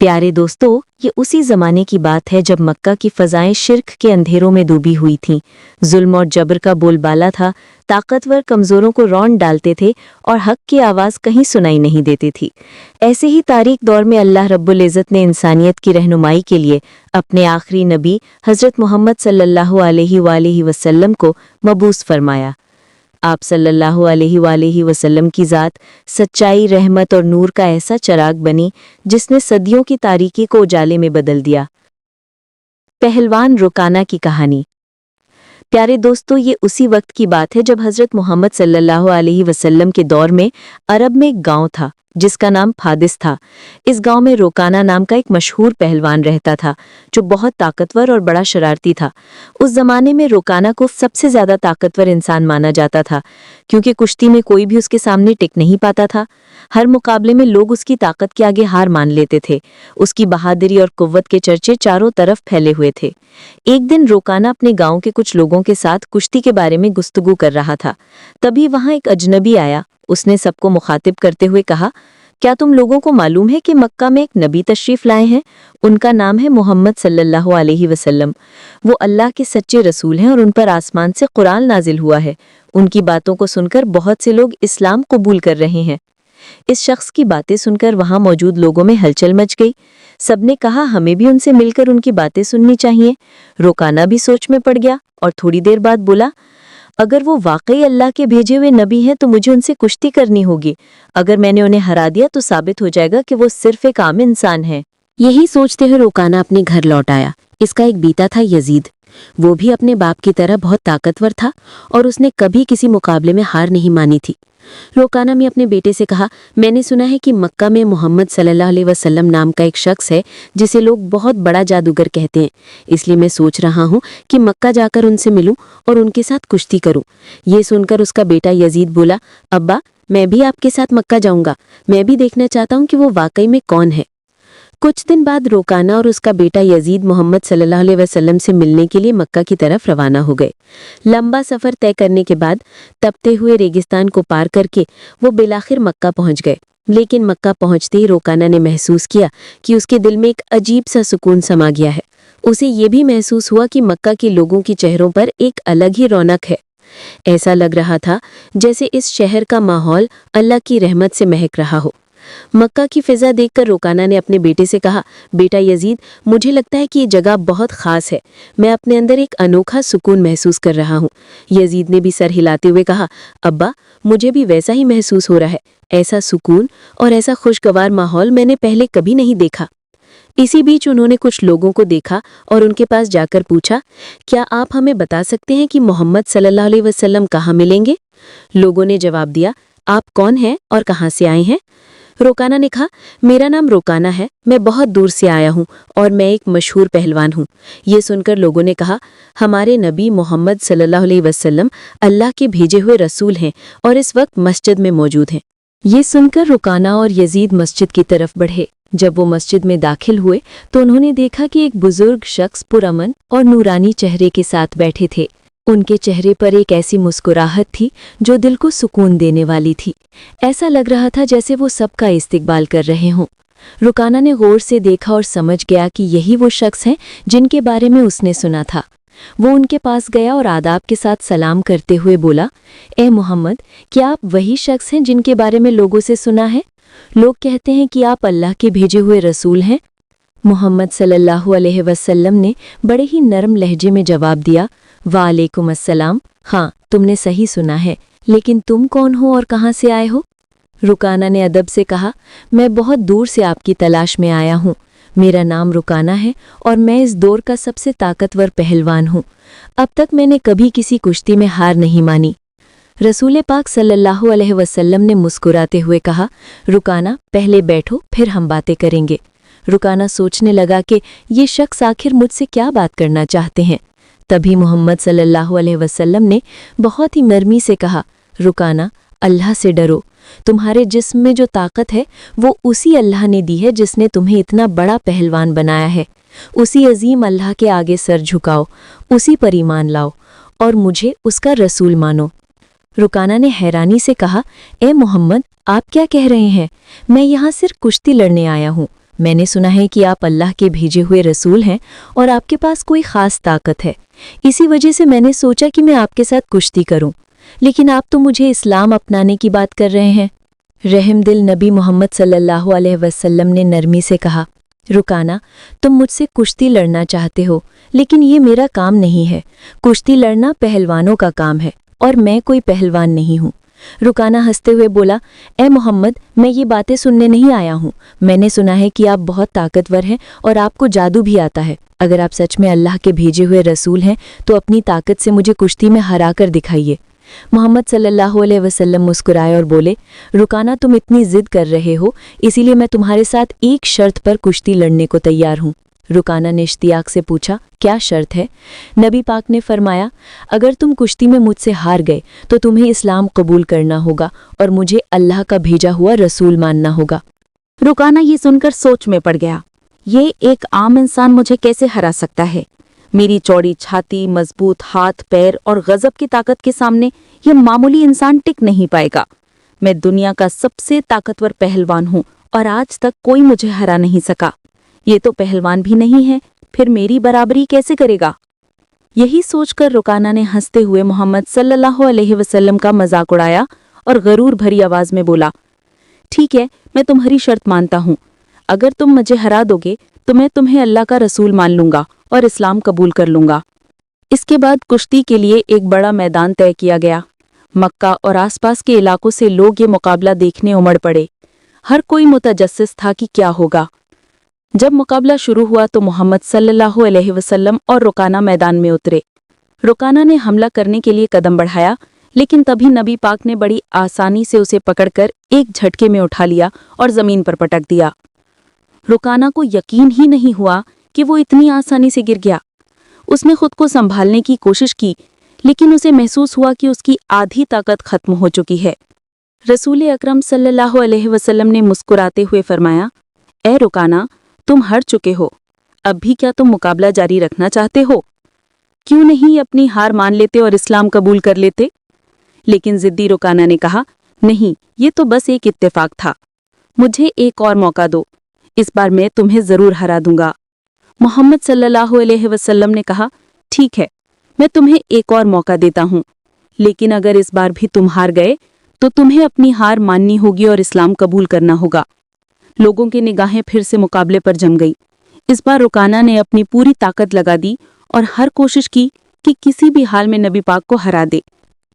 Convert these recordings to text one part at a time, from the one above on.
प्यारे दोस्तों, ये उसी ज़माने की बात है जब मक्का की फ़ज़ाएं शिर्क के अंधेरों में डूबी हुई थीं। जुल्म और जबर का बोलबाला था, ताकतवर कमज़ोरों को रौंद डालते थे और हक की आवाज़ कहीं सुनाई नहीं देती थी। ऐसे ही तारीक दौर में अल्लाह रब्बुल इज़्ज़त ने इंसानियत की रहनुमाई के लिए अपने आखिरी नबी हज़रत मोहम्मद सल्लल्लाहु अलैहि वसल्लम को मबूस फरमाया। आप सल्लल्लाहु अलैहि वसल्लम की ज़ात सच्चाई, रहमत और नूर का ऐसा चिराग बनी जिसने सदियों की तारीकी को उजाले में बदल दिया। पहलवान रुकाना की कहानी। प्यारे दोस्तों, ये उसी वक्त की बात है जब हज़रत मोहम्मद सल्लल्लाहु अलैहि वसल्लम के दौर में अरब में एक गांव था जिसका नाम फादिस था। इस गांव में रोकाना नाम का एक मशहूर पहलवान रहता था जो बहुत ताकतवर और बड़ा शरारती था। उस जमाने में रोकाना को सबसे ज्यादा ताकतवर इंसान माना जाता था क्योंकि कुश्ती में कोई भी उसके सामने टिक नहीं पाता था। हर मुकाबले में लोग उसकी ताकत के आगे हार मान लेते थे। उसकी बहादुरी और कुव्वत के चर्चे चारों तरफ फैले हुए थे। एक दिन रोकाना अपने गांव के कुछ लोगों के साथ कुश्ती के बारे में गुफ्तगू कर रहा था। तभी वहां एक अजनबी आया। उसने सबको मुखातिब करते हुए कहा, क्या तुम लोगों को मालूम है कि मक्का में एक नबी तशरीफ लाए हैं? उनका नाम है मोहम्मद सल्लल्लाहु अलैहि वसल्लम। वो अल्लाह के सच्चे रसूल हैं और उन पर आसमान से कुरान नाजिल हुआ है। उनकी बातों को सुनकर बहुत से लोग इस्लाम कबूल कर रहे हैं। इस शख्स की बातें सुनकर वहां मौजूद लोगों में हलचल मच गई। सबने कहा, हमें भी उनसे मिलकर उनकी बातें सुननी चाहिए। रोकाना भी सोच में पड़ गया और थोड़ी देर बाद बोला, अगर वो वाकई अल्लाह के भेजे हुए नबी हैं तो मुझे उनसे कुश्ती करनी होगी। अगर मैंने उन्हें हरा दिया तो साबित हो जाएगा कि वो सिर्फ एक आम इंसान है। यही सोचते हुए रोकाना अपने घर लौट आया। इसका एक बीता था यजीद। वो भी अपने बाप की तरह बहुत ताकतवर था और उसने कभी किसी मुकाबले में हार नहीं मानी थी। रोकाना ने अपने बेटे से कहा, मैंने सुना है कि मक्का में मोहम्मद सल्लल्लाहु अलैहि वसल्लम नाम का एक शख्स है जिसे लोग बहुत बड़ा जादूगर कहते हैं। इसलिए मैं सोच रहा हूँ कि मक्का जाकर उनसे मिलूं और उनके साथ कुश्ती करूं। ये सुनकर उसका बेटा यजीद बोला, अब्बा, मैं भी आपके साथ मक्का जाऊंगा। मैं भी देखना चाहता हूँ कि वो वाकई में कौन है। कुछ दिन बाद रोकाना और उसका बेटा यजीद मोहम्मद सल्लल्लाहु अलैहि वसल्लम से मिलने के लिए मक्का की तरफ रवाना हो गए। लंबा सफ़र तय करने के बाद तपते हुए रेगिस्तान को पार करके वो बिलाखिर मक्का पहुंच गए। लेकिन मक्का पहुंचते ही रोकाना ने महसूस किया कि उसके दिल में एक अजीब सा सुकून समा गया है। उसे ये भी महसूस हुआ कि मक्का के लोगों के चेहरों पर एक अलग ही रौनक है। ऐसा लग रहा था जैसे इस शहर का माहौल अल्लाह की रहमत से महक रहा हो। मक्का की फिजा देखकर रोकाना ने अपने बेटे से कहा, बेटा यजीद, मुझे लगता है कि ये जगह बहुत खास है। मैं अपने अंदर एक अनोखा सुकून महसूस कर रहा हूँ। यजीद ने भी सर हिलाते हुए कहा, अब्बा, मुझे भी वैसा ही महसूस हो रहा है। ऐसा सुकून और ऐसा खुशगवार माहौल मैंने पहले कभी नहीं देखा। इसी बीच उन्होंने कुछ लोगों को देखा और उनके पास जाकर पूछा, क्या आप हमें बता सकते हैं कि मोहम्मद सल्लल्लाहु अलैहि वसल्लम कहाँ मिलेंगे? लोगों ने जवाब दिया, आप कौन हैं और कहाँ से आए हैं? रोकाना ने कहा, मेरा नाम रोकाना है, मैं बहुत दूर से आया हूँ और मैं एक मशहूर पहलवान हूँ। ये सुनकर लोगों ने कहा, हमारे नबी मोहम्मद सल्लल्लाहु अलैहि वसल्लम अल्लाह के भेजे हुए रसूल हैं और इस वक्त मस्जिद में मौजूद हैं। ये सुनकर रोकाना और यजीद मस्जिद की तरफ बढ़े। जब वो मस्जिद में दाखिल हुए तो उन्होंने देखा कि एक बुजुर्ग शख्स पुरअमन और नूरानी चेहरे के साथ बैठे थे। उनके चेहरे पर एक ऐसी मुस्कुराहट थी जो दिल को सुकून देने वाली थी। ऐसा लग रहा था जैसे वो सबका इस्तकबाल कर रहे हों। रुकाना ने गौर से देखा और समझ गया कि यही वो शख्स हैं जिनके बारे में उसने सुना था। वो उनके पास गया और आदाब के साथ सलाम करते हुए बोला, ए मोहम्मद, क्या आप वही शख्स हैं जिनके बारे में लोगों से सुना है? लोग कहते हैं कि आप अल्लाह के भेजे हुए रसूल हैं। मोहम्मद सल्लल्लाहु अलैहि वसल्लम ने बड़े ही नरम लहजे में जवाब दिया, वालेकुम अस्सलाम, हाँ, तुमने सही सुना है, लेकिन तुम कौन हो और कहाँ से आए हो? रुकाना ने अदब से कहा, मैं बहुत दूर से आपकी तलाश में आया हूँ। मेरा नाम रुकाना है और मैं इस दौर का सबसे ताकतवर पहलवान हूँ। अब तक मैंने कभी किसी कुश्ती में हार नहीं मानी। रसूल पाक सल्लल्लाहु अलैहि वसल्लम ने मुस्कुराते हुए कहा, रुकाना, पहले बैठो, फिर हम बातें करेंगे। रुकाना सोचने लगा कि ये शख्स आखिर मुझसे क्या बात करना चाहते हैं। तभी मोहम्मद सल्लल्लाहु अलैहि वसल्लम ने बहुत ही नरमी से कहा, रुकाना, अल्लाह से डरो। तुम्हारे जिस्म में जो ताकत है वो उसी अल्लाह ने दी है जिसने तुम्हें इतना बड़ा पहलवान बनाया है। उसी अजीम अल्लाह के आगे सर झुकाओ, उसी पर ईमान लाओ और मुझे उसका रसूल मानो। रुकाना ने हैरानी से कहा, ए मोहम्मद, आप क्या कह रहे हैं? मैं यहाँ सिर्फ कुश्ती लड़ने आया हूँ। मैंने सुना है कि आप अल्लाह के भेजे हुए रसूल हैं और आपके पास कोई ख़ास ताकत है। इसी वजह से मैंने सोचा कि मैं आपके साथ कुश्ती करूं। लेकिन आप तो मुझे इस्लाम अपनाने की बात कर रहे हैं। रहमदिल नबी मोहम्मद सल्लल्लाहु अलैहि वसल्लम ने नरमी से कहा, रुकाना, तुम मुझसे कुश्ती लड़ना चाहते हो, लेकिन ये मेरा काम नहीं है। कुश्ती लड़ना पहलवानों का काम है और मैं कोई पहलवान नहीं हूँ। रुकाना हंसते हुए बोला, ए मोहम्मद, मैं ये बातें सुनने नहीं आया हूँ। मैंने सुना है कि आप बहुत ताकतवर हैं और आपको जादू भी आता है। अगर आप सच में अल्लाह के भेजे हुए रसूल हैं तो अपनी ताकत से मुझे कुश्ती में हरा कर दिखाइए। मोहम्मद सल्लल्लाहु अलैहि वसल्लम मुस्कुराए और बोले, रुकाना, तुम इतनी जिद कर रहे हो, इसीलिए मैं तुम्हारे साथ एक शर्त पर कुश्ती लड़ने को तैयार हूँ। रुकाना ने इश्तियाक से पूछा, क्या शर्त है? नबी पाक ने फरमाया, अगर तुम कुश्ती में मुझसे हार गए तो तुम्हें इस्लाम कबूल करना होगा और मुझे अल्लाह का भेजा हुआ रसूल मानना होगा। रुकाना ये सुनकर सोच में पड़ गया। ये एक आम इंसान मुझे कैसे हरा सकता है? मेरी चौड़ी छाती, मजबूत हाथ पैर और गजब की ताकत के सामने ये मामूली इंसान टिक नहीं पाएगा। मैं दुनिया का सबसे ताकतवर पहलवान हूँ और आज तक कोई मुझे हरा नहीं सका। ये तो पहलवान भी नहीं है, फिर मेरी बराबरी कैसे करेगा? यही सोचकर रुकाना ने हंसते हुए मोहम्मद सल्लल्लाहु अलैहि वसल्लम का मजाक उड़ाया और गरूर भरी आवाज में बोला, ठीक है, मैं तुम्हारी शर्त मानता हूँ। अगर तुम मुझे हरा दोगे तो मैं तुम्हें अल्लाह का रसूल मान लूंगा और इस्लाम कबूल कर लूंगा। इसके बाद कुश्ती के लिए एक बड़ा मैदान तय किया गया। मक्का और आसपास के इलाकों से लोग ये मुकाबला देखने उमड़ पड़े। हर कोई मुतजस्सिस था कि क्या होगा। जब मुकाबला शुरू हुआ तो मोहम्मद सल्लल्लाहु अलैहि वसल्लम और रुकाना मैदान में उतरे। रुकाना ने हमला करने के लिए कदम बढ़ाया, लेकिन तभी नबी पाक ने बड़ी आसानी से उसे पकड़कर एक झटके में उठा लिया और जमीन पर पटक दिया। रुकाना को यकीन ही नहीं हुआ कि वो इतनी आसानी से गिर गया। उसने खुद को संभालने की कोशिश की, लेकिन उसे महसूस हुआ कि उसकी आधी ताकत खत्म हो चुकी है। रसूल अकरम सल्लल्लाहु अलैहि वसल्लम ने मुस्कुराते हुए फरमाया, ए रुकाना, तुम हार चुके हो। अब भी क्या तुम मुकाबला जारी रखना चाहते हो? क्यों नहीं अपनी हार मान लेते और इस्लाम कबूल कर लेते? लेकिन जिद्दी रुकाना ने कहा, नहीं, ये तो बस एक इत्तेफाक था। मुझे एक और मौका दो, इस बार मैं तुम्हें जरूर हरा दूंगा। मोहम्मद सल्लल्लाहु अलैहि वसल्लम ने कहा, ठीक है, मैं तुम्हें एक और मौका देता हूँ, लेकिन अगर इस बार भी तुम हार गए तो तुम्हें अपनी हार माननी होगी और इस्लाम कबूल करना होगा। लोगों की निगाहें फिर से मुकाबले पर जम गई। इस बार रुकाना ने अपनी पूरी ताकत लगा दी और हर कोशिश की कि किसी भी हाल में नबी पाक को हरा दे।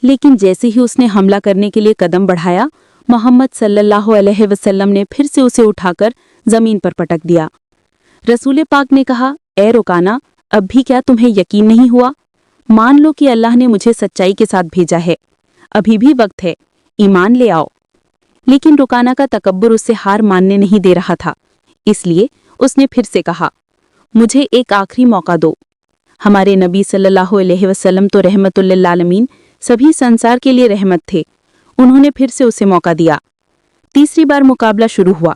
लेकिन जैसे ही उसने हमला करने के लिए कदम बढ़ाया, मोहम्मद सल्लल्लाहु अलैहि वसल्लम ने फिर से उसे उठाकर जमीन पर पटक दिया। रसूल पाक ने कहा, ए रुकाना, अब भी क्या तुम्हें यकीन नहीं हुआ? मान लो कि अल्लाह ने मुझे सच्चाई के साथ भेजा है। अभी भी वक्त है, ईमान ले आओ। लेकिन रुकाना का तकब्बुर उससे हार मानने नहीं दे रहा था, इसलिए उसने फिर से कहा, मुझे एक आखिरी मौका दो। हमारे नबी सल्लल्लाहु अलैहि वसल्लम तो रहमतुल लिल आलमीन, सभी संसार के लिए रहमत थे। उन्होंने फिर से उसे मौका दिया। तीसरी बार मुकाबला शुरू हुआ।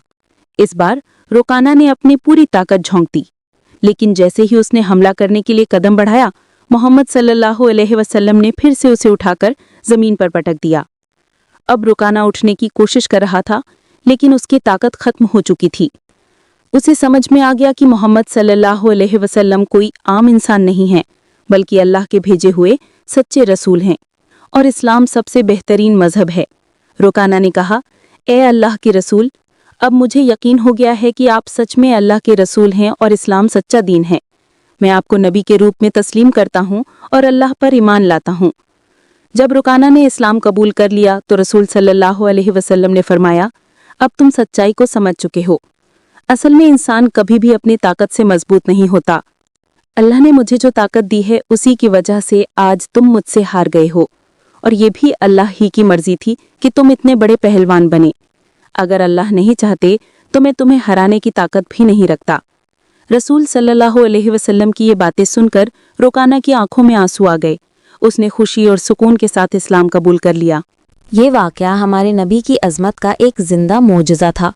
इस बार रुकाना ने अपनी पूरी ताकत झोंक दी, लेकिन जैसे ही उसने हमला करने के लिए कदम बढ़ाया, मोहम्मद सल्लल्लाहु अलैहि वसल्लम ने फिर से उसे उठाकर जमीन पर पटक दिया। अब रुकाना उठने की कोशिश कर रहा था, लेकिन उसकी ताकत खत्म हो चुकी थी। उसे समझ में आ गया कि मोहम्मद सल्लल्लाहु अलैहि वसल्लम कोई आम इंसान नहीं है, बल्कि अल्लाह के भेजे हुए सच्चे रसूल हैं और इस्लाम सबसे बेहतरीन मजहब है। रुकाना ने कहा, ए अल्लाह के रसूल, अब मुझे यकीन हो गया है कि आप सच में अल्लाह के रसूल हैं और इस्लाम सच्चा दीन है। मैं आपको नबी के रूप में तस्लीम करता हूँ और अल्लाह पर ईमान लाता हूँ। जब रुकाना ने इस्लाम कबूल कर लिया तो रसूल सल्लल्लाहु अलैहि वसल्लम ने फरमाया, अब तुम सच्चाई को समझ चुके हो। असल में इंसान कभी भी अपनी ताकत से मजबूत नहीं होता। अल्लाह ने मुझे जो ताकत दी है, उसी की वजह से आज तुम मुझसे हार गए हो, और ये भी अल्लाह ही की मर्जी थी कि तुम इतने बड़े पहलवान बने। अगर अल्लाह नहीं चाहते तो मैं तुम्हें हराने की ताकत भी नहीं रखता। रसूल सल्लल्लाहु अलैहि वसल्लम की ये बातें सुनकर रुकाना की आंखों में आंसू आ गए। उसने खुशी और सुकून के साथ इस्लाम कबूल कर लिया। ये वाक़या हमारे नबी की अज़मत का एक जिंदा मोजज़ा था।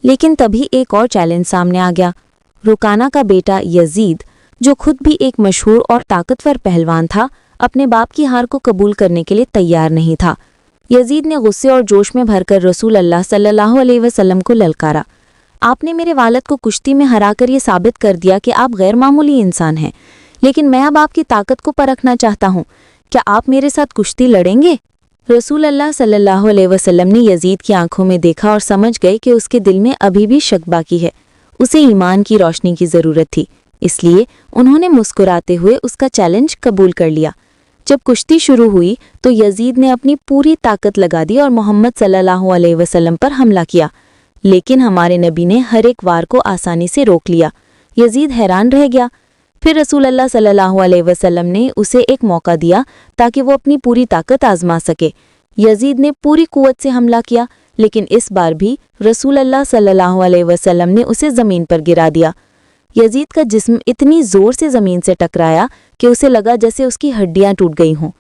लेकिन तभी एक और चैलेंज सामने आ गया। रुकाना का बेटा यजीद, जो खुद भी एक मशहूर और ताकतवर पहलवान था, अपने बाप की हार को कबूल करने के लिए तैयार नहीं था। यजीद ने गुस्से और जोश में भरकर रसूल अल्लाह सल्लल्लाहु अलैहि वसल्लम को ललकारा, आपने मेरे वालिद को कुश्ती में हराकर ये साबित कर दिया कि आप गैर मामूली इंसान हैं, लेकिन मैं अब आपकी ताकत को परखना चाहता हूँ। क्या आप मेरे साथ कुश्ती लड़ेंगे? रसूल अल्लाह सल्लल्लाहु अलैहि वसल्लम ने यजीद की आंखों में देखा और समझ गए कि उसके दिल में अभी भी शक बाकी है। उसे ईमान की रोशनी की ज़रूरत थी, इसलिए उन्होंने मुस्कुराते हुए उसका चैलेंज कबूल कर लिया। जब कुश्ती शुरू हुई तो यजीद ने अपनी पूरी ताकत लगा दी और मोहम्मद सल्लल्लाहु अलैहि वसल्लम पर हमला किया, लेकिन हमारे नबी ने हर एक वार को आसानी से रोक लिया। यजीद हैरान रह गया। फिर रसूल अल्लाह सल्लल्लाहु अलैहि वसल्लम ने उसे एक मौका दिया ताकि वो अपनी पूरी ताकत आजमा सके। यजीद ने पूरी कुव्वत से हमला किया, लेकिन इस बार भी रसूल अल्लाह सल्लल्लाहु अलैहि वसल्लम ने उसे ज़मीन पर गिरा दिया। यजीद का जिस्म इतनी ज़ोर से ज़मीन से टकराया कि उसे लगा जैसे उसकी हड्डियां टूट गई हों।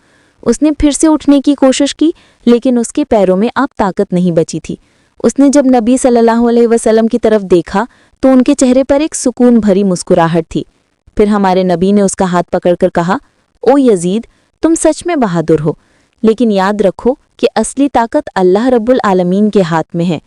उसने फिर से उठने की कोशिश की, लेकिन उसके पैरों में अब ताकत नहीं बची थी। उसने जब नबी सल्लल्लाहु अलैहि वसल्लम की तरफ देखा तो उनके चेहरे पर एक सुकून भरी मुस्कुराहट थी। फिर हमारे नबी ने उसका हाथ पकड़कर कहा, ओ यजीद, तुम सच में बहादुर हो, लेकिन याद रखो कि असली ताकत अल्लाह रब्बुल आलमीन के हाथ में है।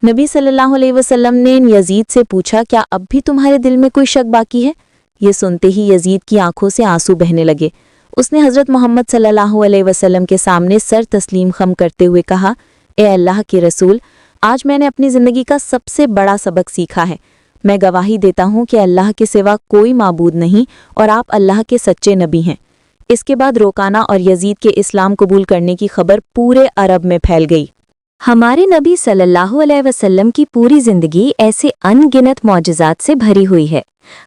नबी सल्लल्लाहु अलैहि वसल्लम ने यजीद से पूछा, क्या अब भी तुम्हारे दिल में कोई शक बाकी है? ये सुनते ही यजीद की आंखों से आंसू बहने लगे। उसने हज़रत मोहम्मद सल्लल्लाहु अलैहि वसल्लम के सामने सर तस्लीम खम करते हुए कहा, ए अल्लाह के रसूल, आज मैंने अपनी ज़िंदगी का सबसे बड़ा सबक सीखा है। मैं गवाही देता हूँ कि अल्लाह के सिवा कोई माबूद नहीं और आप अल्लाह के सच्चे नबी हैं। इसके बाद रोकाना और यजीद के इस्लाम कबूल करने की खबर पूरे अरब में फैल गई। हमारे नबी सल्लल्लाहु अलैहि वसल्लम की पूरी जिंदगी ऐसे अनगिनत मौजज़ात से भरी हुई है।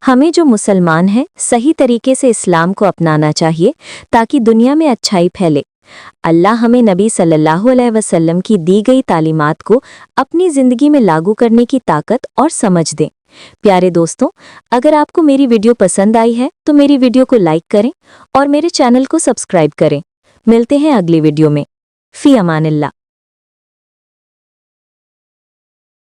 हमें जो मुसलमान हैं सही तरीके से इस्लाम को अपनाना चाहिए ताकि दुनिया में अच्छाई फैले। अल्लाह हमें नबी सल्लल्लाहु अलैहि वसल्लम की दी गई तालीमात को अपनी ज़िंदगी में लागू करने की ताकत और समझ दे। प्यारे दोस्तों, अगर आपको मेरी वीडियो पसंद आई है तो मेरी वीडियो को लाइक करें और मेरे चैनल को सब्सक्राइब करें। मिलते हैं अगली वीडियो में। फ़ी अमानिल्लाह।